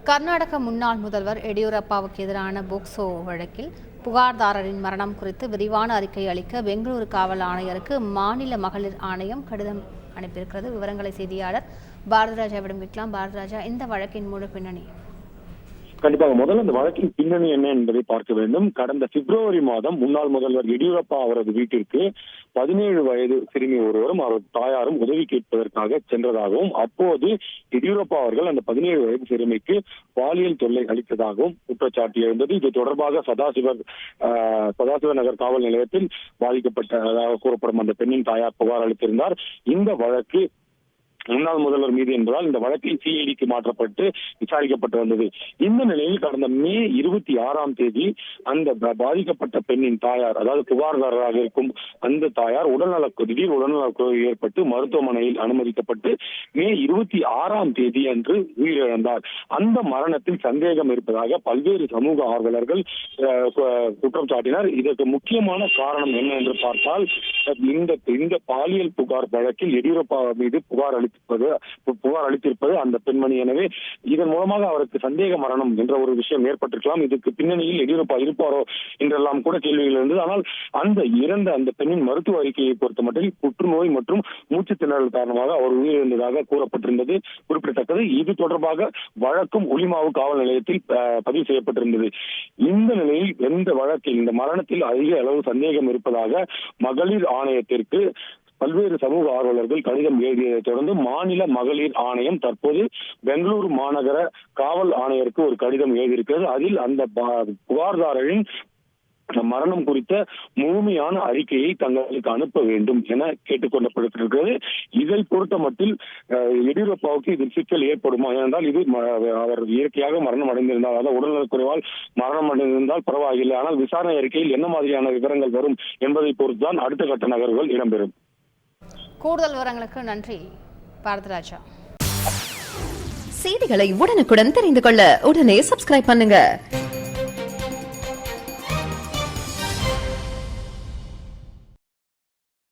கர்நாடக முன்னாள் முதல்வர் எடியூரப்பாவுக்கு எதிரான போக்சோ வழக்கில் புகார்தாரரின் மரணம் குறித்து விரிவான அறிக்கை அளிக்க பெங்களூரு காவல் ஆணையருக்கு மாநில மகளிர் ஆணையம் கடிதம் அனுப்பியிருக்கிறது. விவரங்களை செய்தியாளர் பாரதிராஜாவிடம் கேட்கலாம். பாரதிராஜா, இந்த வழக்கின் முழு பின்னணி? கண்டிப்பாக முதல்ல இந்த வழக்கின் பின்னணி என்ன என்பதை பார்க்க வேண்டும். கடந்த பிப்ரவரி மாதம் முன்னாள் முதல்வர் எடியூரப்பா அவரது வீட்டிற்கு 17 வயது சிறுமி ஒருவரும் அவரது தாயாரும் உதவி கேட்பதற்காக சென்றதாகவும், அப்போது எடியூரப்பா அவர்கள் அந்த 17 வயது சிறுமிக்கு பாலியல் தொல்லை அளித்ததாகவும் குற்றச்சாட்டு எழுந்தது. இது தொடர்பாக சதாசிவ நகர் காவல் நிலையத்தில் பாதிக்கப்பட்டதாக கூறப்படும் அந்த பெண்ணின் தாயார் புகார் அளித்திருந்தார். இந்த வழக்கு முன்னாள் முதல்வர் மீது என்பதால் இந்த வழக்கில் சிஐடிக்கு மாற்றப்பட்டு விசாரிக்கப்பட்டு வந்தது. இந்த நிலையில் கடந்த மே 26 அந்த பாதிக்கப்பட்ட பெண்ணின் தாயார், அதாவது புகார்தாரராக இருக்கும் அந்த தாயார் திடீர் உடல்நலக்குறைவு ஏற்பட்டு மருத்துவமனையில் அனுமதிக்கப்பட்டு மே 26 அன்று உயிரிழந்தார். அந்த மரணத்தில் சந்தேகம் இருப்பதாக பல்வேறு சமூக ஆர்வலர்கள் குற்றம் சாட்டினர். இதற்கு முக்கியமான காரணம் என்ன என்று பார்த்தால், இந்த பாலியல் புகார் வழக்கில் எடியூரப்பா மீது புகார் அளித்திருப்பது அந்த பெண்மணி. எனவே இதன் மூலமாக அவருக்கு சந்தேக மரணம் என்ற ஒரு விஷயம் ஏற்பட்டிருக்கலாம். இதுக்கு பின்னணியில் எடியூரப்பா இருப்பாரோ என்றெல்லாம் கூட கேள்விகள் இருந்தது. ஆனால் அந்த பெண்ணின் மருத்துவ அறிக்கையை பொறுத்த மட்டும் புற்றுநோய் மற்றும் மூச்சு திணறல் காரணமாக அவர் உயிரிழந்ததாக கூறப்பட்டிருந்தது குறிப்பிடத்தக்கது. இது தொடர்பாக வழக்கும் உலிமாவு காவல் நிலையத்தில் பதிவு செய்யப்பட்டிருந்தது. இந்த நிலையில் இந்த மரணத்தில் அதிக அளவு சந்தேகம் இருப்பதாக மகளிர் ஆணையத்திற்கு பல்வேறு சமூக ஆர்வலர்கள் கடிதம் எழுதியதை தொடர்ந்து மாநில மகளிர் ஆணையம் தற்போது பெங்களூரு மாநகர காவல் ஆணையருக்கு ஒரு கடிதம் எழுதியிருக்கிறது. அதில் அந்த புகார்தாரரின் மரணம் குறித்த முழுமையான அறிக்கையை தங்களுக்கு அனுப்ப வேண்டும் என கேட்டுக்கொள்ளப்பட்டிருக்கிறது. இதை பொறுத்த மட்டில் எடியூரப்பாவுக்கு இதில் சிக்கல் ஏற்படுமா? ஏனென்றால் இது அவர் இயற்கையாக மரணம் அடைந்திருந்தால், அதாவது உடல்நலக்குறைவால் மரணம் அடைந்திருந்தால் பரவாயில்லை. ஆனால் விசாரணை அறிக்கையில் என்ன மாதிரியான விவரங்கள் வரும் என்பதை பொறுத்துதான் அடுத்த கட்ட நகர்வுகள் இடம்பெறும். கூடுதல் விவரங்களுக்கு நன்றி பாரதிராஜா. செய்திகளை உடனுக்குடன் தெரிந்து கொள்ள உடனே சப்ஸ்கிரைப் பண்ணுங்க.